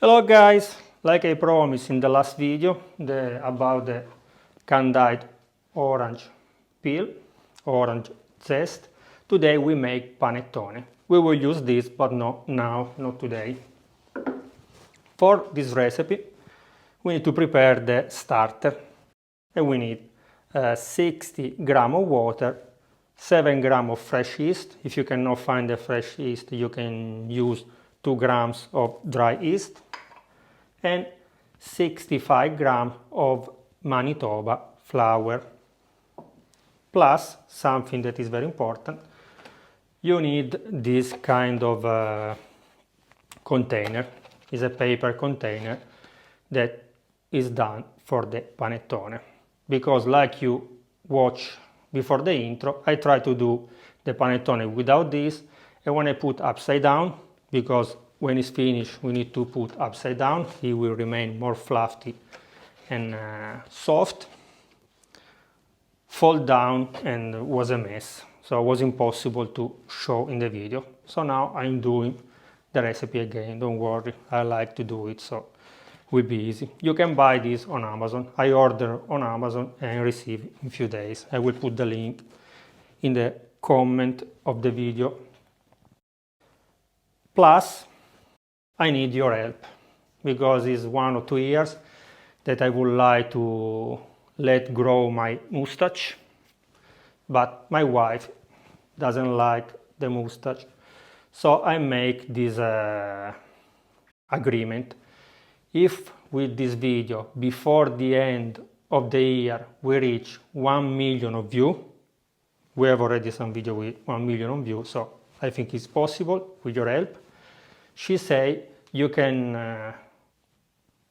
Hello guys, like I promised in the last video about the Candied Orange Peel, orange zest, today we make panettone. We will use this, but not now, not today. For this recipe, we need to prepare the starter, and we need 60 grams of water, 7 grams of fresh yeast. If you cannot find the fresh yeast, you can use 2 grams of dry yeast, and 65 grams of Manitoba flour. Plus, something that is very important, you need this kind of container. It's a paper container that is done for the panettone. Because like you watch before the intro, I try to do the panettone without this, and when I put upside down, because when it's finished we need to put upside down, it will remain more fluffy and soft, fall down and was a mess, so it was impossible to show in the video. So now I'm doing the recipe again, don't worry, I like to do it, so it will be easy. You can buy this on Amazon. I order on Amazon and receive in a few days. I will put the link in the comment of the video. Plus, I need your help, because it's 1 or 2 years that I would like to let grow my mustache, but my wife doesn't like the mustache. So I make this agreement. If with this video, before the end of the year, we reach 1 million of views, we have already some video with 1 million of views, so I think it's possible with your help. She say you can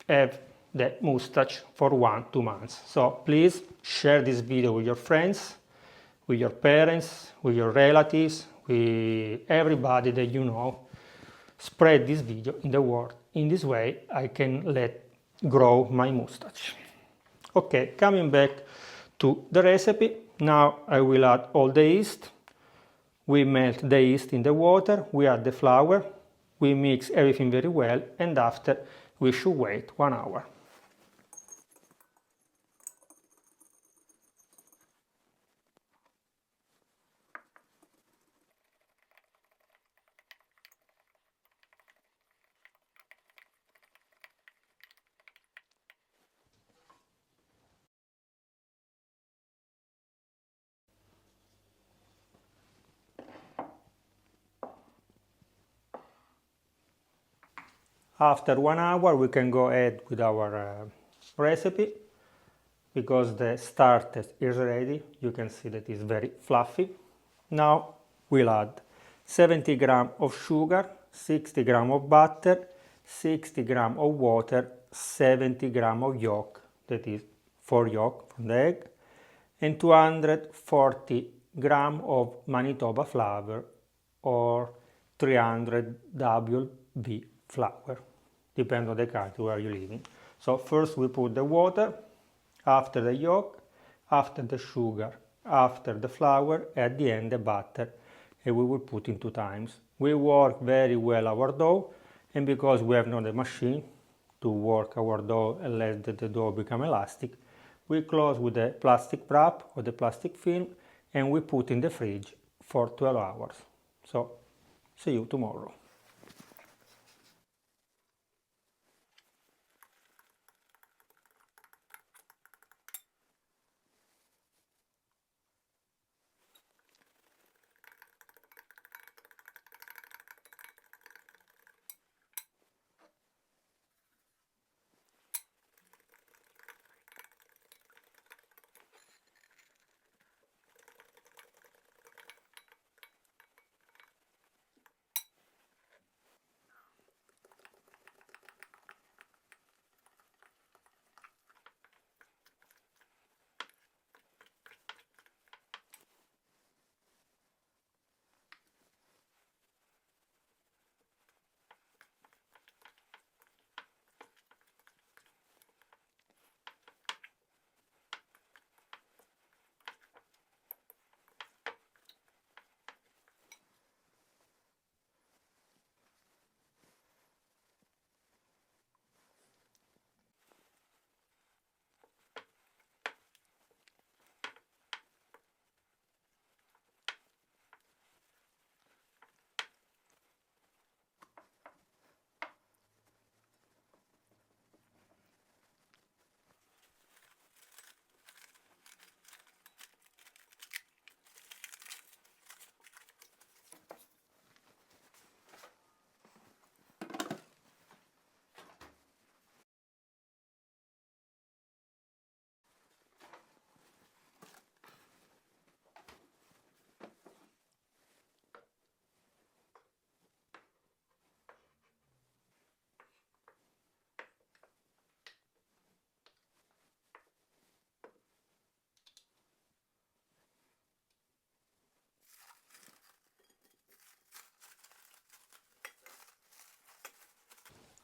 have the mustache for 1-2 months. So please share this video with your friends, with your parents, with your relatives, with everybody that you know. Spread this video in the world. In this way I can let grow my mustache. Okay, coming back to the recipe. Now I will add all the yeast. We melt the yeast in the water, we add the flour, we mix everything very well, and after we should wait 1 hour. After 1 hour we can go ahead with our recipe, because the starter is ready. You can see that it's very fluffy. Now we'll add 70 grams of sugar, 60 grams of butter, 60 grams of water, 70 grams of yolk, that is 4 yolks from the egg, and 240 grams of Manitoba flour or 300 WB flour, depends on the country where you're living. So first we put the water, after the yolk, after the sugar, after the flour, at the end the butter, and we will put in 2 times. We work very well our dough, and because we have not a machine to work our dough and let the dough become elastic, we close with the plastic wrap or the plastic film, and we put in the fridge for 12 hours. So see you tomorrow.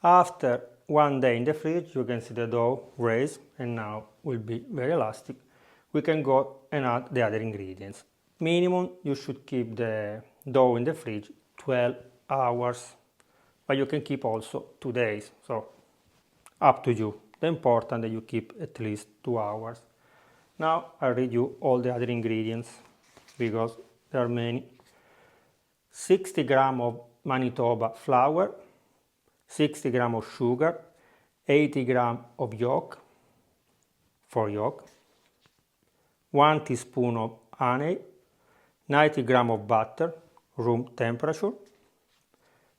After 1 day in the fridge, you can see the dough raised and now will be very elastic. We can go and add the other ingredients. Minimum, you should keep the dough in the fridge 12 hours, but you can keep also 2 days, so up to you. The important that you keep at least 2 hours. Now I'll read you all the other ingredients because there are many. 60 grams of Manitoba flour, 60 grams of sugar, 80 grams of yolk, for yolk, 1 teaspoon of honey, 90 grams of butter, room temperature,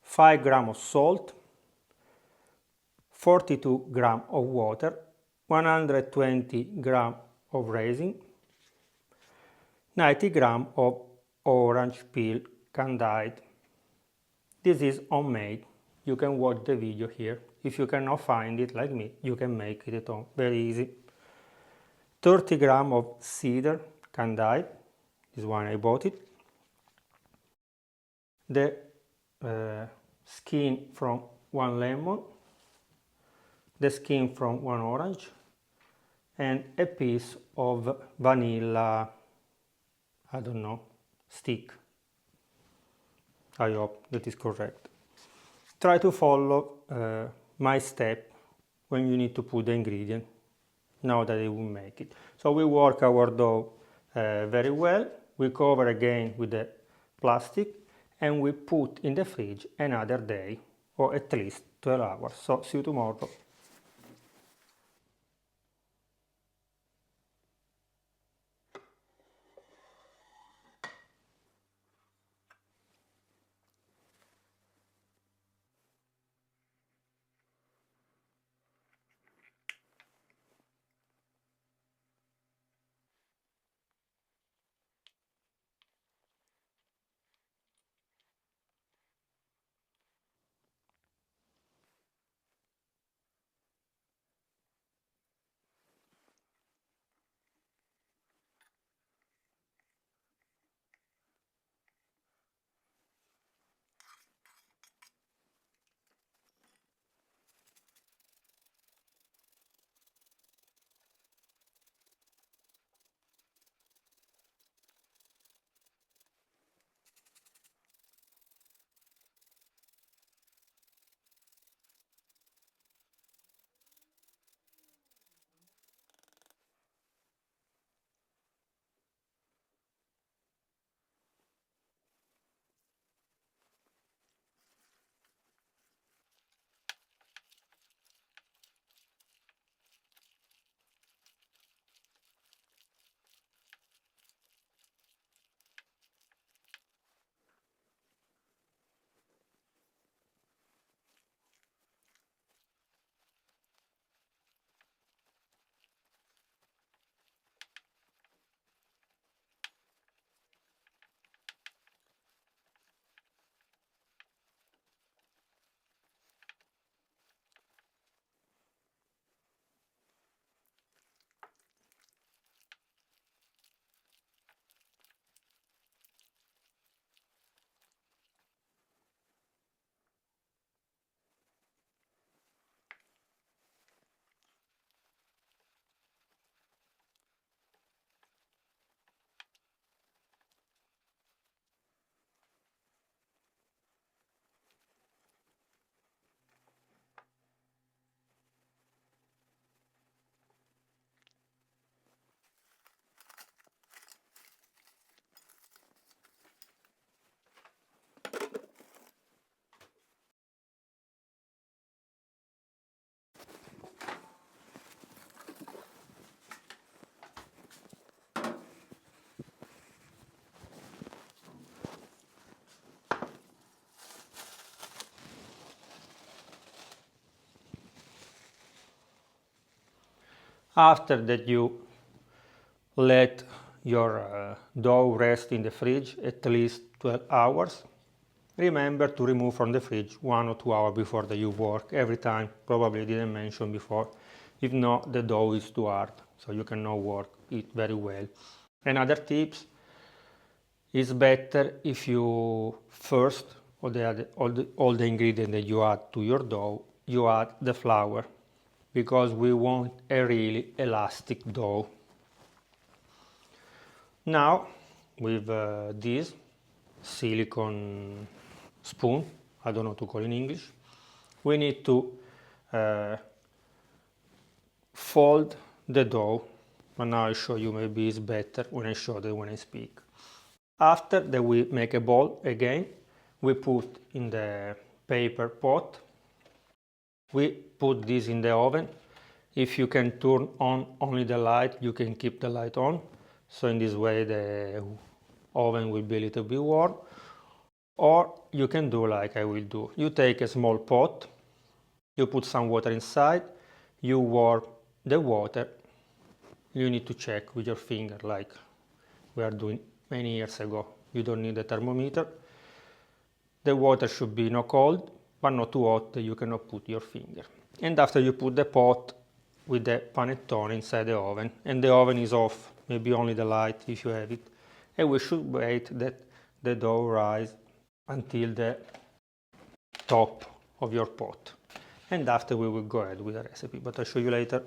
5 grams of salt, 42 grams of water, 120 grams of raisin, 90 grams of orange peel candied. This is homemade. You can watch the video here. If you cannot find it like me, you can make it at home. Very easy. 30 grams of cedar candied. This one I bought it. The skin from 1 lemon. The skin from 1 orange. And a piece of vanilla, I don't know, stick. I hope that is correct. Try to follow my step when you need to put the ingredient, now that I will make it. So we work our dough very well. We cover again with the plastic and we put in the fridge another day or at least 12 hours. So see you tomorrow. After that, you let your dough rest in the fridge at least 12 hours. Remember to remove from the fridge 1 or 2 hours before that you work every time. Probably didn't mention before. If not, the dough is too hard, so you cannot work it very well. Another tips, is better if you first all the ingredients that you add to your dough, you add the flour, because we want a really elastic dough. Now, with this silicone spoon, I don't know to call in English, we need to fold the dough. But now I show you, maybe it's better when I show that when I speak. After that, we make a ball again. We put in the paper pot. We put this in the oven. If you can turn on only the light, you can keep the light on. So in this way the oven will be a little bit warm. Or you can do like I will do. You take a small pot, you put some water inside, you warm the water. You need to check with your finger like we are doing many years ago. You don't need a thermometer. The water should be not cold, but not too hot that you cannot put your finger. And after you put the pot with the panettone inside the oven, and the oven is off, maybe only the light if you have it. And we should wait that the dough rise until the top of your pot. And after we will go ahead with the recipe, but I'll show you later.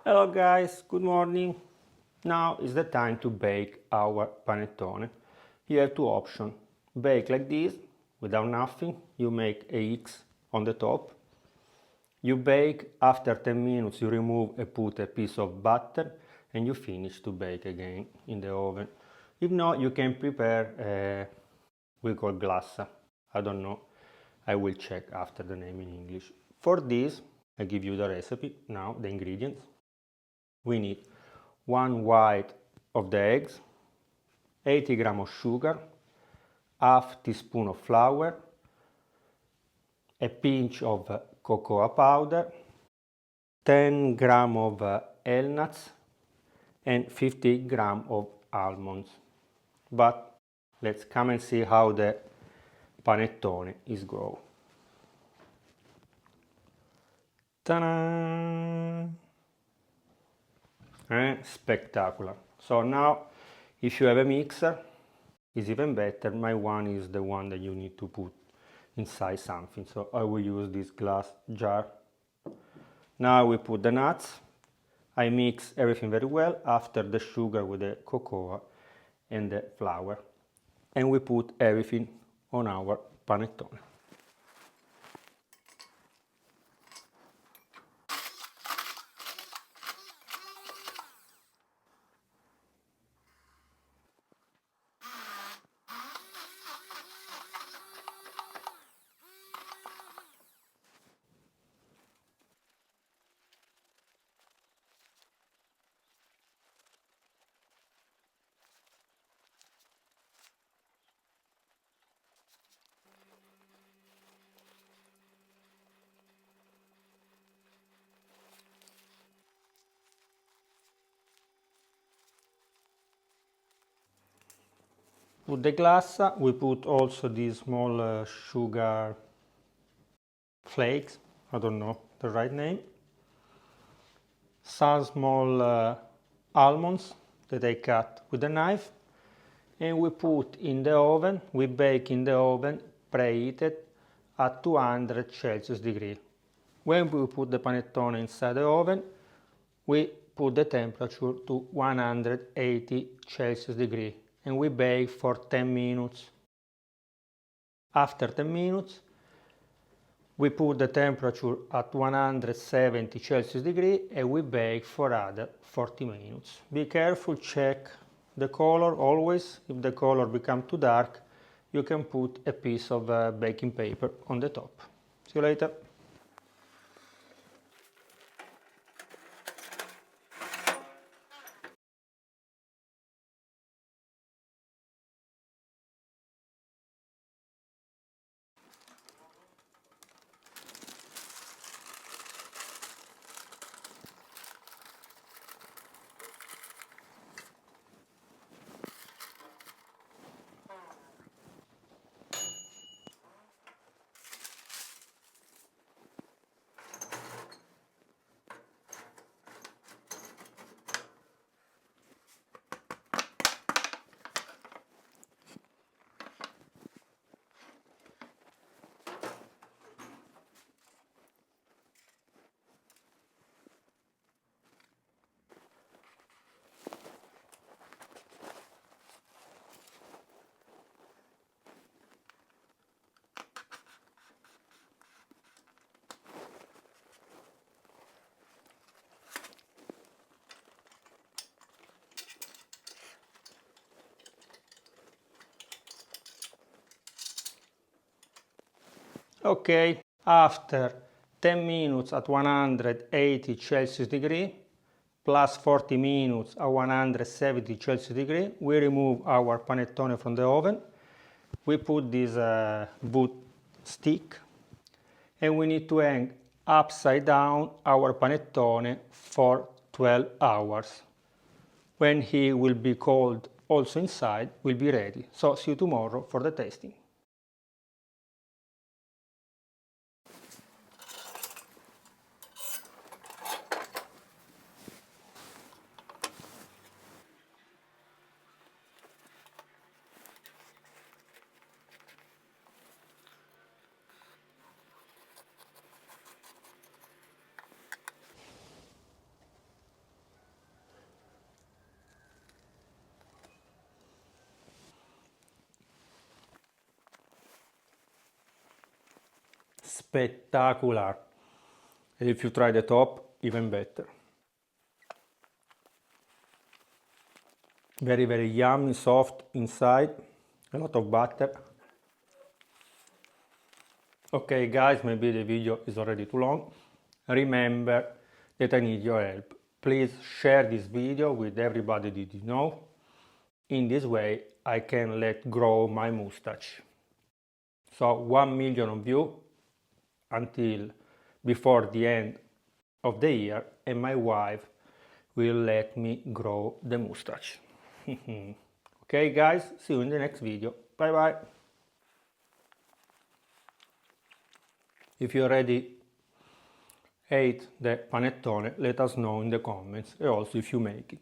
Hello guys, good morning. Now is the time to bake our panettone. You have two options. Bake like this, without nothing. You make a X on the top. You bake, after 10 minutes you remove and put a piece of butter and you finish to bake again in the oven. If not, you can prepare we call glassa. I don't know, I will check after the name in English. For this, I give you the recipe now, the ingredients. We need 1 white of the eggs, 80 grams of sugar, half teaspoon of flour, a pinch of cocoa powder, 10 grams of walnuts, and 50 grams of almonds. But let's come and see how the panettone is grown. Ta-da! Spectacular. So now, if you have a mixer, it's even better. My one is the one that you need to put inside something, so I will use this glass jar. Now we put the nuts. I mix everything very well after the sugar with the cocoa and the flour, and we put everything on our panettone. Put the glassa, we put also these small sugar flakes, I don't know the right name, some small almonds that I cut with a knife, and we put in the oven. We bake in the oven preheated at 200 Celsius degree. When we put the panettone inside the oven, we put the temperature to 180 Celsius degree and we bake for 10 minutes. After 10 minutes, we put the temperature at 170 Celsius degree and we bake for other 40 minutes. Be careful, check the color always. If the color becomes too dark, you can put a piece of baking paper on the top. See you later. Okay, after 10 minutes at 180 Celsius degree, plus 40 minutes at 170 Celsius degree, we remove our panettone from the oven. We put this boot stick and we need to hang upside down our panettone for 12 hours. When he will be cold also inside, will be ready. So see you tomorrow for the tasting. Spectacular! And if you try the top, even better. Very, very yummy, soft inside, a lot of butter. Okay guys, maybe the video is already too long. Remember that I need your help. Please share this video with everybody that you know. In this way I can let grow my mustache. So 1 million of you until before the end of the year, and my wife will let me grow the mustache. Okay guys, see you in the next video. Bye bye. If you already ate the panettone, let us know in the comments, and also if you make it.